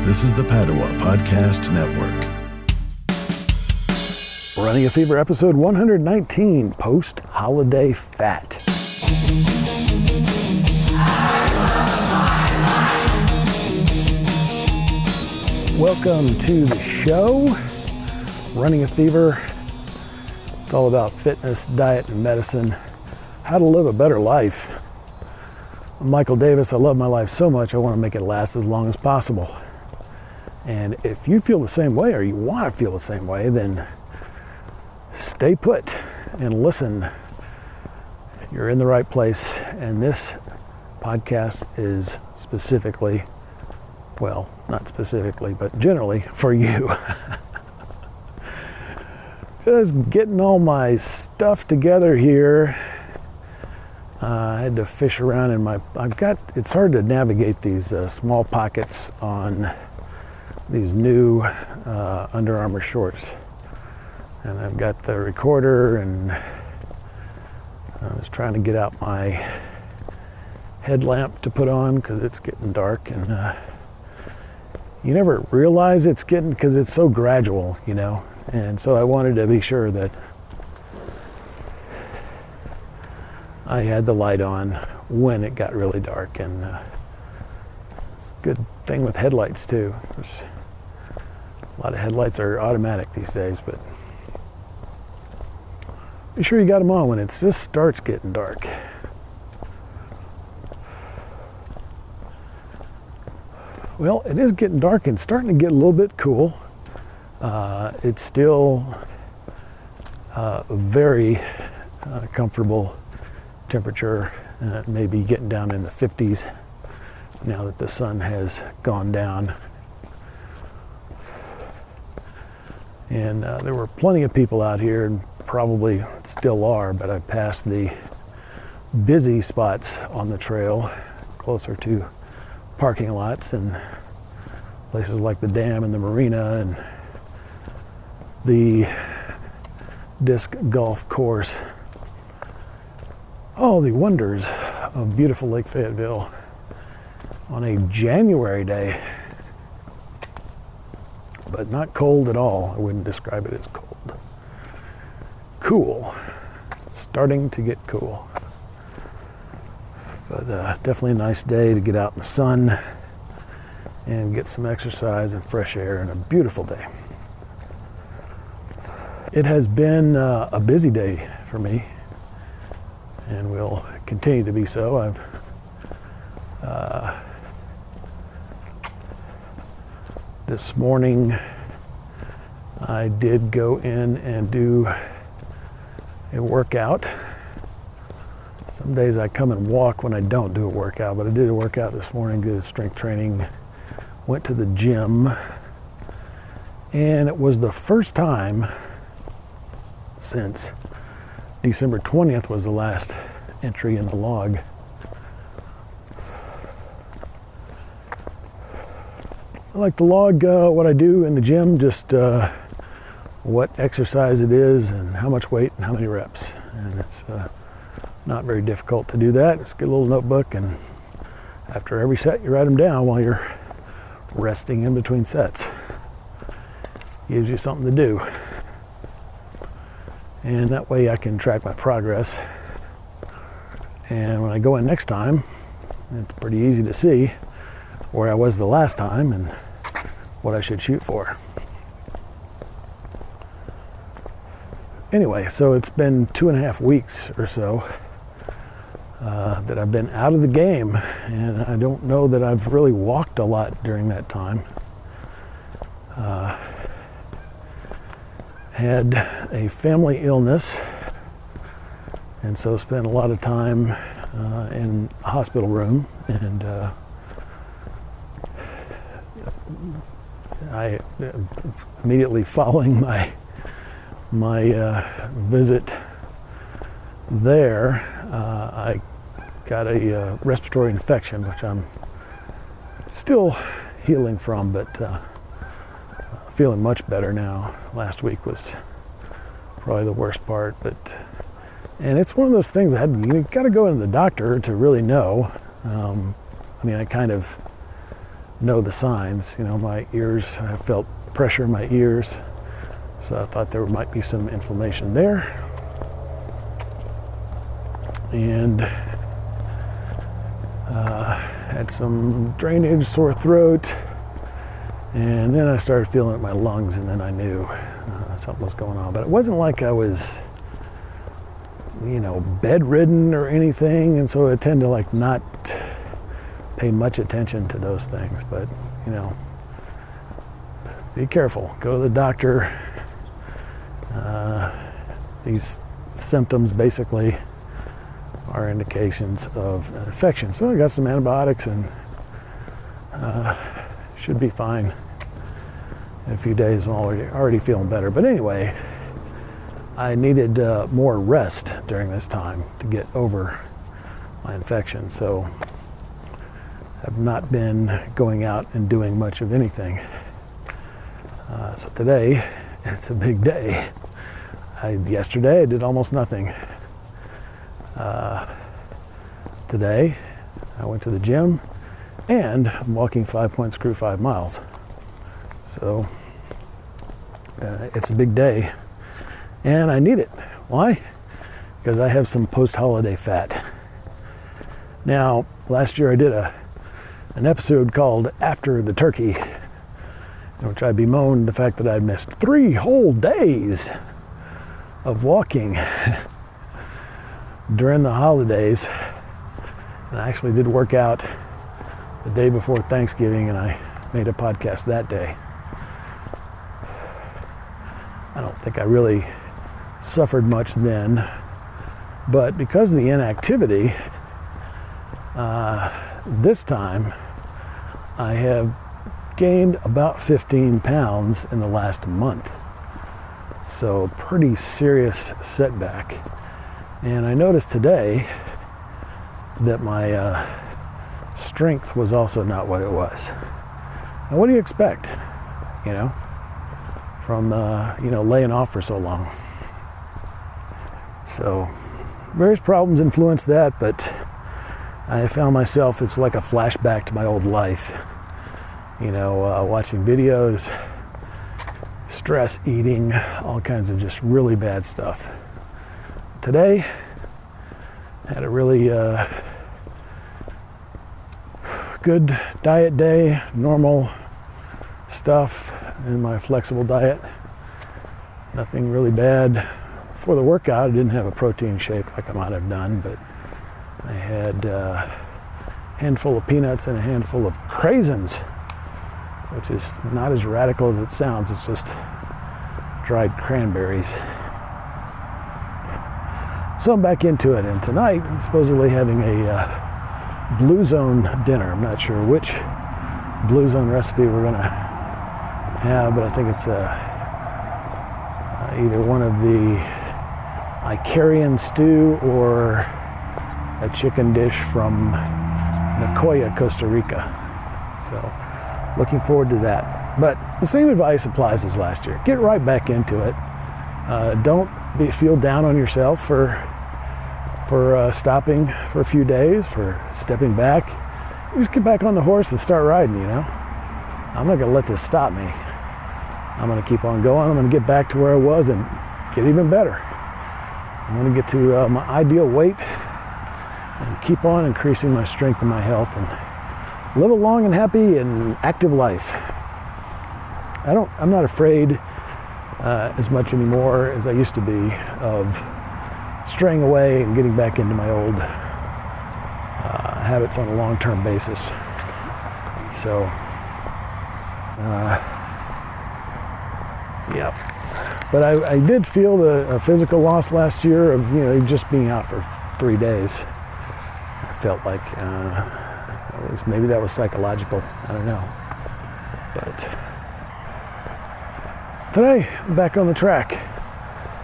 This is the Padua Podcast Network. Running a Fever episode 119, post-holiday fat. Welcome to the show, Running a Fever. It's all about fitness, diet, and medicine, how to live a better life. I'm Michael Davis. I love my life so much, I want to make it last as long as possible. And if you feel the same way, or you want to feel the same way, then stay put and listen. You're in the right place, and this podcast is specifically, well, not specifically, but generally for you. Just getting all my stuff together here. I had to fish around in it's hard to navigate these small pockets on these new Under Armour shorts. And I've got the recorder, and I was trying to get out my headlamp to put on because it's getting dark, and you never realize it's getting, because it's so gradual, you know. And so I wanted to be sure that I had the light on when it got really dark, and it's a good thing with headlights too. A lot of headlights are automatic these days, but be sure you got them on when it just starts getting dark. Well, it is getting dark and starting to get a little bit cool. It's still very comfortable temperature, maybe getting down in the 50s now that the sun has gone down. And there were plenty of people out here, and probably still are, but I passed the busy spots on the trail closer to parking lots and places like the dam and the marina and the disc golf course. Oh, the wonders of beautiful Lake Fayetteville on a January day. But not cold at all. I wouldn't describe it as cold. Cool. Starting to get cool. But definitely a nice day to get out in the sun and get some exercise and fresh air, and a beautiful day. It has been a busy day for me, and will continue to be so. This morning I did go in and do a workout. Some days I come and walk when I don't do a workout, but I did a workout this morning, did strength training, went to the gym, and it was the first time since December 20th was the last entry in the log. I like to log what I do in the gym, just what exercise it is and how much weight and how many reps. And it's not very difficult to do that. Just get a little notebook, and after every set you write them down while you're resting in between sets. Gives you something to do. And that way I can track my progress. And when I go in next time, it's pretty easy to see where I was the last time and what I should shoot for. Anyway, so it's been 2.5 weeks or so that I've been out of the game, and I don't know that I've really walked a lot during that time. Had a family illness, and so spent a lot of time in a hospital room, and I immediately following my visit there, I got a respiratory infection, which I'm still healing from, but feeling much better now. Last week was probably the worst part, and it's one of those things that you got to go into the doctor to really know. I mean, I kind of know the signs. My ears, I felt pressure in my ears, so I thought there might be some inflammation there. And had some drainage, sore throat, and then I started feeling it in my lungs, and then I knew something was going on. But it wasn't like I was, bedridden or anything, and so I tend to not pay much attention to those things. But be careful. Go to the doctor. These symptoms basically are indications of an infection. So I got some antibiotics and should be fine in a few days. I'm already feeling better. But anyway, I needed more rest during this time to get over my infection. So I've not been going out and doing much of anything. So today, it's a big day. Yesterday, I did almost nothing. Today, I went to the gym, and I'm walking 5-point screw 5 miles. So it's a big day, and I need it. Why? Because I have some post-holiday fat. Now, last year I did an episode called After the Turkey, in which I bemoaned the fact that I'd missed 3 whole days of walking during the holidays. And I actually did work out the day before Thanksgiving, and I made a podcast that day. I don't think I really suffered much then, but because of the inactivity, this time I have gained about 15 pounds in the last month. So pretty serious setback. And I noticed today that my strength was also not what it was. Now, what do you expect, from, laying off for so long? So various problems influenced that, but I found myself, it's like a flashback to my old life. Watching videos, stress eating, all kinds of just really bad stuff. Today, had a really good diet day, normal stuff in my flexible diet. Nothing really bad. For the workout, I didn't have a protein shake like I might have done, but I had a handful of peanuts and a handful of craisins, which is not as radical as it sounds. It's just dried cranberries. So I'm back into it, and tonight I'm supposedly having a Blue Zone dinner. I'm not sure which Blue Zone recipe we're gonna have, but I think it's either one of the Icarian stew or a chicken dish from Nicoya, Costa Rica. So looking forward to that. But the same advice applies as last year. Get right back into it. Don't feel down on yourself for stopping for a few days, for stepping back. You just get back on the horse and start riding, I'm not gonna let this stop me. I'm gonna keep on going. I'm gonna get back to where I was and get even better. I'm gonna get to my ideal weight and keep on increasing my strength and my health and live a long and happy and active life. I'm not afraid as much anymore as I used to be of straying away and getting back into my old habits on a long-term basis. So, yeah. But I did feel the physical loss last year of, just being out for 3 days. I felt like maybe that was psychological. I don't know. But today, I'm back on the track.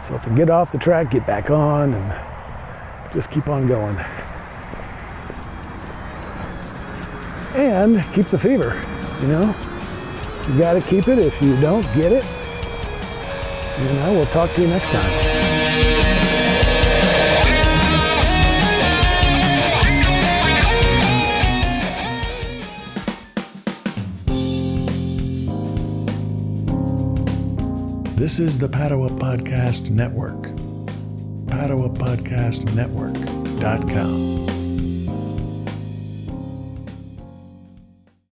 So if I get off the track, get back on and just keep on going. And keep the fever, You gotta keep it. If you don't get it, we'll talk to you next time. This is the Padua Podcast Network. PaduaPodcastNetwork.com.